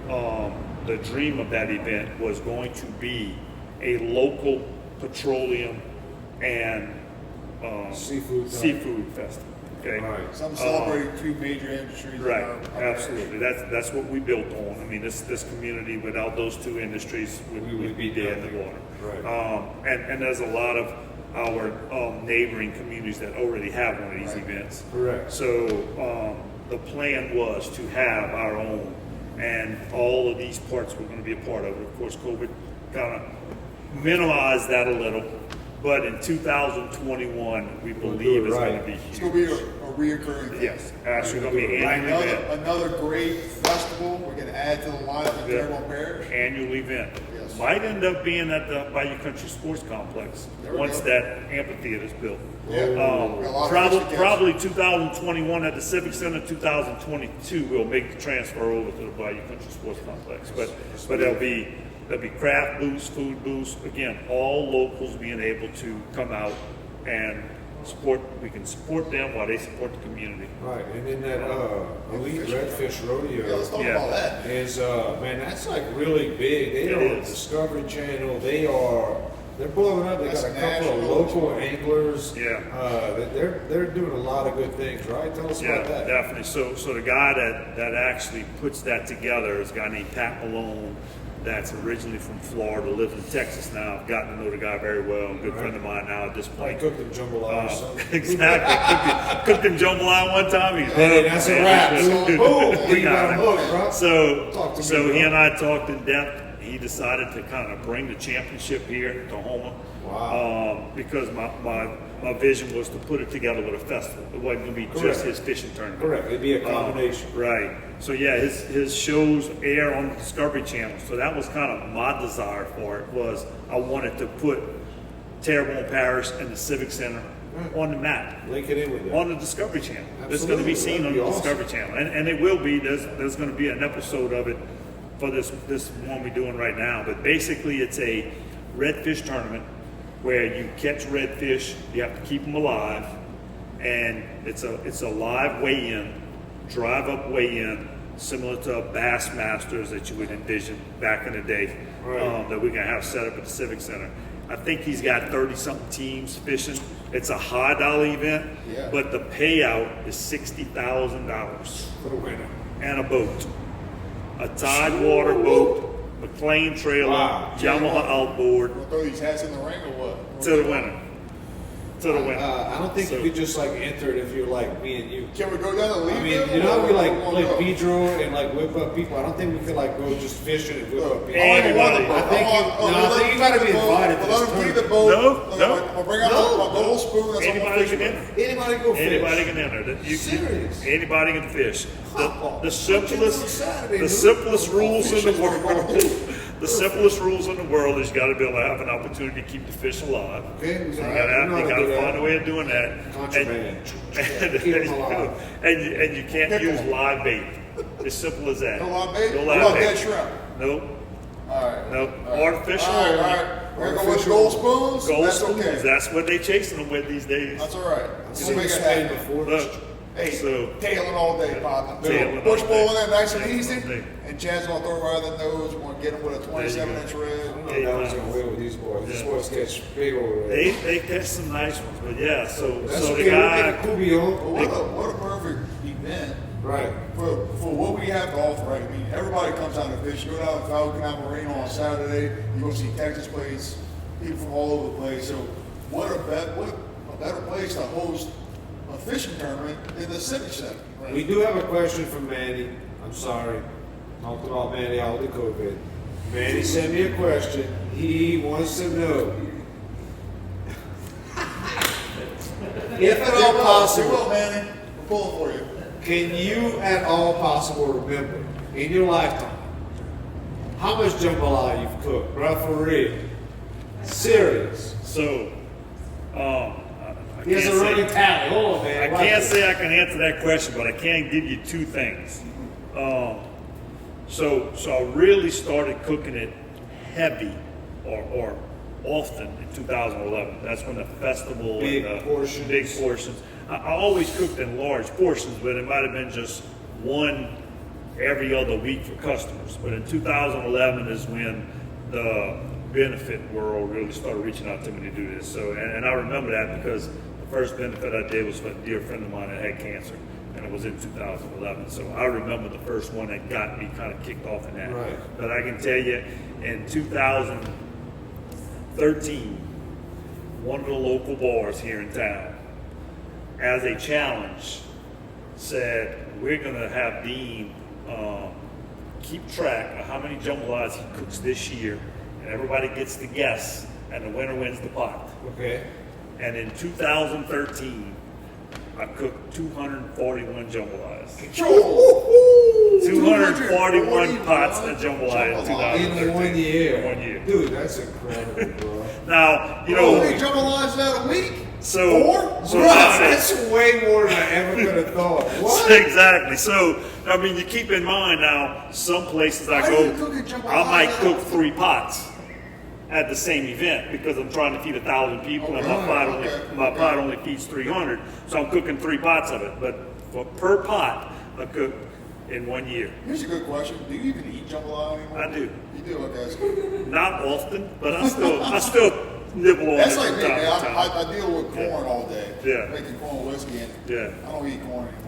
the dream of that event was going to be a local petroleum and Seafood time. seafood festival. Okay. Right. So I'm celebrating two major industries. in Right, our absolutely. That's what we built on. I mean, this community, without those two industries, would be dead in the water. Right. And there's a lot of our neighboring communities that already have one of these events. Correct. So the plan was to have our own, and all of these parts were going to be a part of it. Of course, COVID kind of minimized that a little, but in 2021, we believe it's going to be It's huge. going to be a reoccurring thing. Yes, actually going to be an annual event. Another great festival we can add to the lineup in Yeah. Terrebonne Parish. Annual event. Yes. Might end up being at the Bayou Country Sports Complex There we once go. that amphitheater is built. Yeah. A lot of Probably, fish to catch. probably 2021 at the Civic Center. 2022 we'll make the transfer over to the Bayou Country Sports Complex. But there'll be craft booths, food booths. Again, all locals being able to come out and support. We can support them while they support the community. Right. And then that Elite Redfish Rodeo. Yeah, let's talk Yeah. about that. Is man, that's like really big. They It are on is. Discovery Channel. They're blowing up. They That's got a couple of national. local anglers. Yeah. They're doing a lot of good things, right? Tell us Yeah, about that. definitely. So the guy that actually puts that together is a guy named Pat Malone. That's originally from Florida, lives in Texas now. I've gotten to know the guy very well. A good friend of mine now at this I point. cooked them jambalaya or something. Exactly. Cooked him jambalaya one time. He's Hey, that's a wrap. Boom. We You got got him it. hooked, bro. Talk to So me, he bro. and I talked in depth. He decided to kind of bring the championship here to Houma. Wow. Because my vision was to put it together with a festival. It wasn't going to be Correct. just his fishing tournament. Correct. It'd be a combination. Right. So yeah, his shows air on the Discovery Channel. So that was kind of my desire for it. Was I wanted to put Terrebonne Parish and the Civic Center on the map, Link it in with that. on the Discovery Channel. It's going to be Absolutely. seen on That'd the be awesome. Discovery Channel, and it will be. There's going to be an episode of it for this one we're doing right now. But basically, it's a redfish tournament where you catch redfish. You have to keep them alive, and it's a live weigh-in, drive-up weigh-in, similar to a Bass Masters that you would envision back in the day, Right. that we're gonna have set up at the Civic Center. I think he's got 30-something teams fishing. It's a high dollar event, Yeah. but the payout is $60,000 For the winner. and a boat, a Tidewater boat, McLean trailer, Wow. Yamaha outboard We'll throw these hats in the ring or what? to the winner. to the winner. I don't think So- you could just like enter it if you're like me and you. Can we go down the league? I mean, you know, we like play Pedro and like whip up people. I don't think we could like go just fishing and whip up people. Anybody. I think you gotta be invited to Let this them keep the tournament. boat. No. I'll bring out my gold spoon. That's Anybody all can fishing. enter. Anybody go fish. Anybody can enter. Serious? Anybody can fish. Football. The simplest, Saturday, the dude. simplest rules in the Fishing. world. The simplest rules in the world is you got to be able to have an opportunity to keep the fish alive. Okay, we So you know got how to to do find that. a way of doing that. Contraband. And, Keep 'em alive. and you can't use live bait. As simple as that. No live bait? No What live about bait. dead shrimp? Nope. All right. Nope. All right. Artificial. All right. All right. We're going with gold spoons. Gold That's spoons. okay. That's what they chasing them with these days. That's all right. I've We'll make seen it Spain happen. before. Look. Hey, So- tailing all day, partner. Tailing all Push day. bowl in there nice and Tailing easy. all day. And Chad's going to throw right at the nose. We're going to get him with a 27-inch I red. don't know if that was gonna win with these boys. These boys catch big over there. They catch some nice ones, but yeah. So That's so okay. the We'll guy. get a Cubio. What a perfect event Right. for what we have to offer, right? I mean, everybody comes out to fish. You go down to Falcon Canal Marina on Saturday, you're going to see Texas plates, people from all over the place. So what a better place to host a fishing tournament than the Civic Center. Right? We do have a question from Manny. I'm sorry. Talked about Manny out with the COVID. Manny sent me a question. He wants to know if at all We will, possible, Manny. We're pulling for you. can you at all possible remember in your lifetime how much jambalaya you've cooked? Bro, for real. Serious. So I He has can't a say- running tally. Hold on, man. I can't say I can answer that question, but I can give you two things. So I really started cooking it heavy or often in 2011. That's when the festival Big and portions. big portions. I always cooked in large portions, but it might have been just one every other week for customers. But in 2011 is when the benefit world really started reaching out to me to do this. So, and I remember that because the first benefit I did was for a dear friend of mine that had cancer, and it was in 2011. So I remember the first one that got me kind of kicked off in that. Right. But I can tell you, in 2013, one of the local bars here in town, as a challenge, said, we're going to have Dean keep track of how many jambalayas he cooks this year, and everybody gets to guess, and the winner wins the pot. Okay. And in 2013, I cooked 241 jambalayas. 241 pots of jambalaya in 2013. In 1 year. In 1 year. Dude, that's incredible, bro. Now, you How know, many jambalayas that a week? so, Four? so Bro, that's it. that's way more than I ever could have thought. What? Exactly. So, I mean, you keep in mind now, some places I How do go, you cook a jambalaya? I might cook 3 pots at the same event because I'm trying to feed 1,000 people and my pot only feeds 300. So I'm cooking 3 pots of it. But per pot, I cook in 1 year. Here's a good question. Do you even eat jambalaya anymore? I do. You do? Okay. So Not often, but I still nibble on that's it like from me, time man. to time. I deal with corn all day. Yeah. Making corn whiskey and Yeah. I don't eat corn anymore.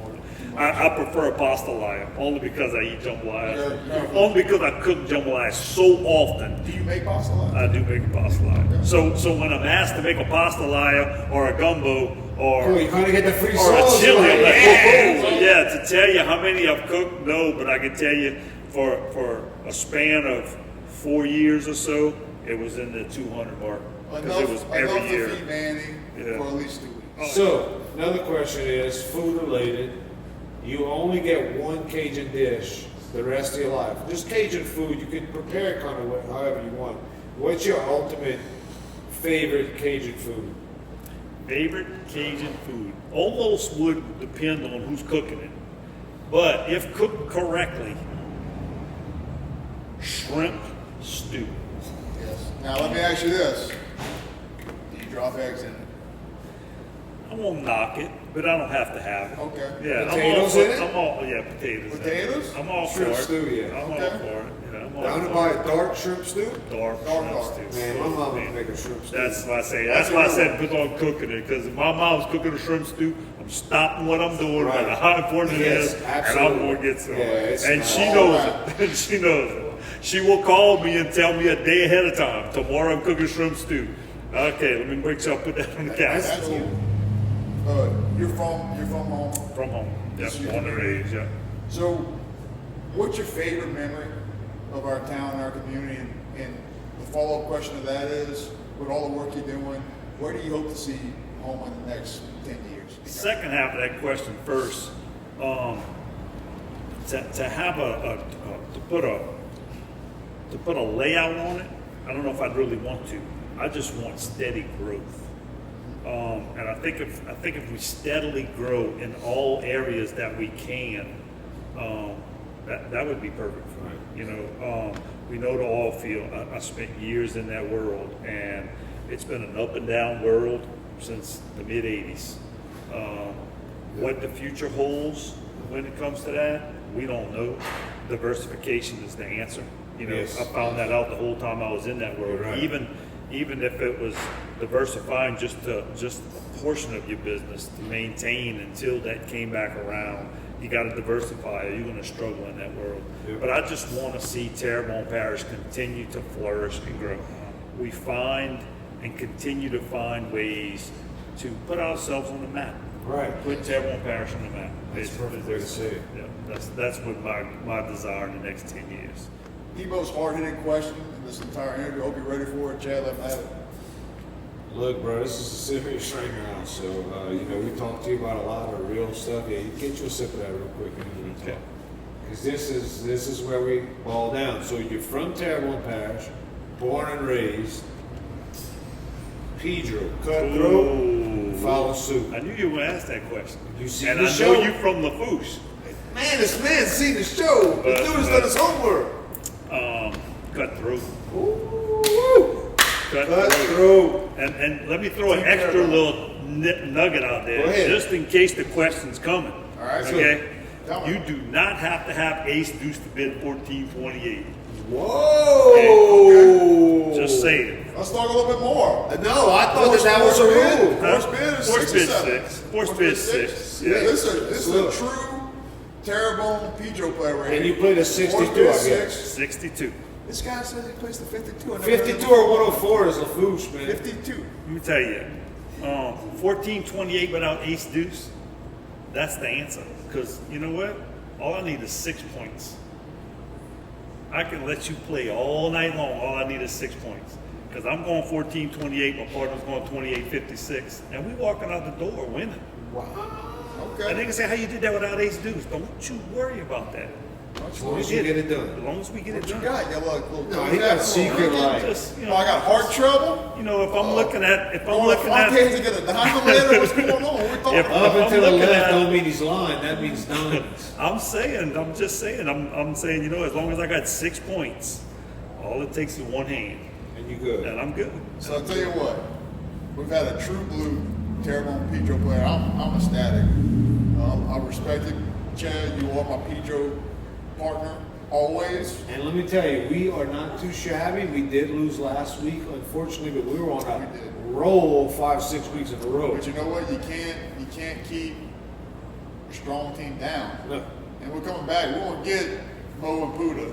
I prefer a pastalaya only because I eat jambalaya. Yeah. Only because I cook jambalaya so often. Do you make pasta? I do make a pastalaya. So when I'm asked to make a pastalaya or a gumbo or Cool, you kind of get the free or a sauce. chili, Like, I'm like, yeah. oh, yeah. To tell you how many I've cooked, no, but I can tell you for a span of 4 years or so, it was in the 200 mark because it was every enough year. to feed Manny Yeah. for at least 2 weeks. So, another question is food related. You only get one Cajun dish the rest of your life. Just Cajun food, you can prepare it kind of however you want. What's your ultimate favorite Cajun food? Favorite Cajun food almost would depend on who's cooking it, but if cooked correctly, shrimp stew. Yes. Now let me ask you this. Do you drop eggs in it? I won't knock it, but I don't have to have it. Okay. Yeah, Potatoes in it? Potatoes. Potatoes? I'm all Shrimp for it. stew, yeah. I'm Okay. all for it. Yeah, I'm all Down to for buy it. a dark shrimp stew? Dark Dark. shrimp stew. Man, my mom Man. would make a shrimp stew. That's why I say. That's why I said put on cooking it because if my mom's cooking a shrimp stew, I'm stopping what I'm doing, no Right. matter how important it Yes, is, and absolutely. I'm going to get some. Yeah, it's and not she all knows right. it. And she knows it. She will call me and tell me a day ahead of time. Tomorrow I'm cooking shrimp stew. Okay, let me make sure I put that on the calendar. That's cool. You're from home. From home. This Yep, is born your and raised, yeah. So, what's your favorite memory of our town and our community? And the follow-up question to that is, with all the work you're doing, where do you hope to see home in the next 10 years? Second half of that question first. To have to put a layout on it, I don't know if I'd really want to. I just want steady growth. And I think if we steadily grow in all areas that we can, that would be perfect for me. You know, we know the oil field. I spent years in that world, and it's been an up and down world since the mid '80s. What the future holds when it comes to that, we don't know. Diversification is the answer. You know, Yes. I found that out the whole time I was in that world. Right. Even if it was diversifying just a portion of your business to maintain until that came back around, you got to diversify or you're going to struggle in that world. Yep. But I just want to see Terrebonne Parish continue to flourish and grow. We find and continue to find ways to put ourselves on the map. Right. Put Terrebonne Parish on the map. That's a perfect way to say it. Yeah, that's what my desire in the next 10 years. Debo's hard-hitting question in this entire interview. I hope you're ready for it. Chad, let me have it. Look, bro, this is a serious training round, so you know we talked to you about a lot of real stuff. Yeah, you get you a sip of that real quick, and we Okay. talk. Because this is where we ball down. So you're from Terrebonne Parish, born and raised. Pedro, cutthroat, Ooh. follow suit. I knew you were going to ask that question. You see and the I show? know you from Lafouche. Man, this man seen the show. The dude has done his homework. Cutthroat. Ooh, cutthroat. And let me throw an extra little nugget out there, Go ahead. just in case the question's coming. All right, so Okay? tell me. You do not have to have ace deuce to bid 1428. Whoa. Just saying. Let's talk a little bit more. No, I thought that was a rule. Force bid is Force 6 or bid 7. six. Force bid 6. Yeah, this is a Look. true Terrebonne Pedro player right And here. you played a 62, Force bid I guess. 6. 62. This guy says he plays the 52. I never heard 52 of or 104 is Lafouche, man. 52. Let me tell you, 1428 without ace deuce, that's the answer. Because you know what? All I need is 6 points. I can let you play all night long. All I need is 6 points. Because I'm going 1428, my partner's going 2856, and we walking out the door winning. Wow. And Okay. they can say how you did that without ace deuce. Don't you worry about that. As long as you get it As done. long as we get What it you done. got? You got little No, he got secret life. Just, you Oh, I know, got heart trouble? you know, if I'm looking at, if I'm Oh, looking at, to get a diamond later? What's going on? What we talking If- about? Up and to the looking left at- don't mean he's lying. That means diamonds. I'm just saying, I'm saying, you know, as long as I got 6 points, all it takes is one hand, And you good. and I'm good. So I'll tell you what, we've had a true blue Terrebonne Pedro player. I'm ecstatic. I respect it. Chad, you are my Pedro partner, always. And let me tell you, we are not too shabby. We did lose last week, unfortunately, but we were on We a did. roll 5-6 weeks in a row. But you know what? You can't keep a strong team down. No. And we're coming back. We're gonna get Mo and Buddha.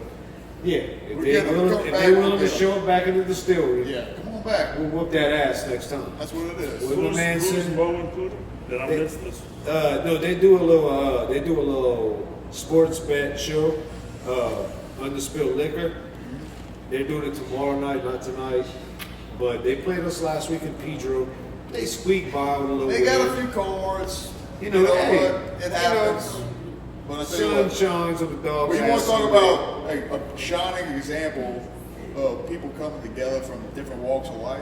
Yeah, if We're they're getting- willing, come if back, they're we'll willing to get 'em. show up back in the distillery, Yeah, come on back. we'll whoop that ass next time. That's what it is. What my man Who's said. Bo and Pluto? Did I They- miss this? No, they do a little sports bet show, Undespilled Liquor. They're doing it tomorrow night, not tonight. But they played us last week in Pedro. They squeaked by with a little They got a wind. few cards. You know, hey, what? It you happens. But I tell you Sun what, shines on the dog's we want ass. to talk about a shining example of people coming together from different walks of life.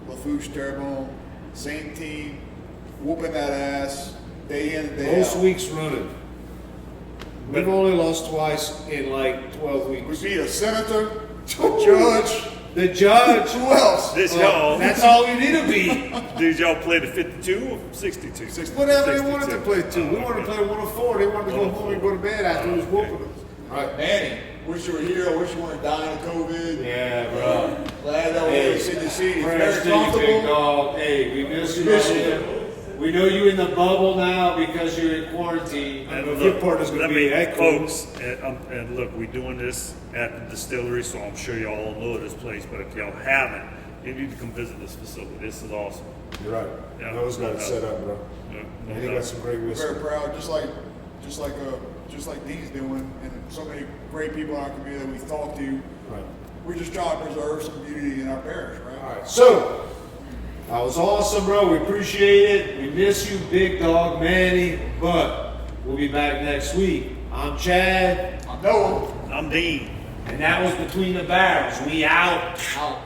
Lafouche, Terrebonne, same team, whooping that ass day in and day Most out. weeks running. We've only lost twice in like 12 We weeks. beat a senator, a judge. The judge. Who else? This y'all, That's all we need to be. did y'all play the 52 or 62? Whatever they wanted to 62. play to. We Oh, wanted to okay. play 104. They wanted to go home and go to bed after it was whooping us. All right, Manny. Wish you were here. I wish you weren't dying of COVID. Yeah, bro. Glad that Hey, was in your seat. It's Prayers very to you, big comfortable. dog. Hey, we miss you. Miss out you. here. We know you in the bubble now because you're in quarantine. I don't know if your partner's going to be let me, that cool. folks, and look, we're doing this at the distillery, so I'm sure y'all all know this place, but if y'all haven't, You need to come visit this facility. This is awesome. You're right. Yeah, Noah's got no it set up, bro. Yeah, And he no got doubt. some great We're whiskey. very proud, just like Dean's doing, and so many great people in our community that we've talked to. Right. We're just trying to preserve some beauty in our parish, right? All right. So, that was awesome, bro. We appreciate it. We miss you, big dog Manny. But we'll be back next week. I'm Chad. I know. I'm Dean. And that was Between the Barrels. We out. Out.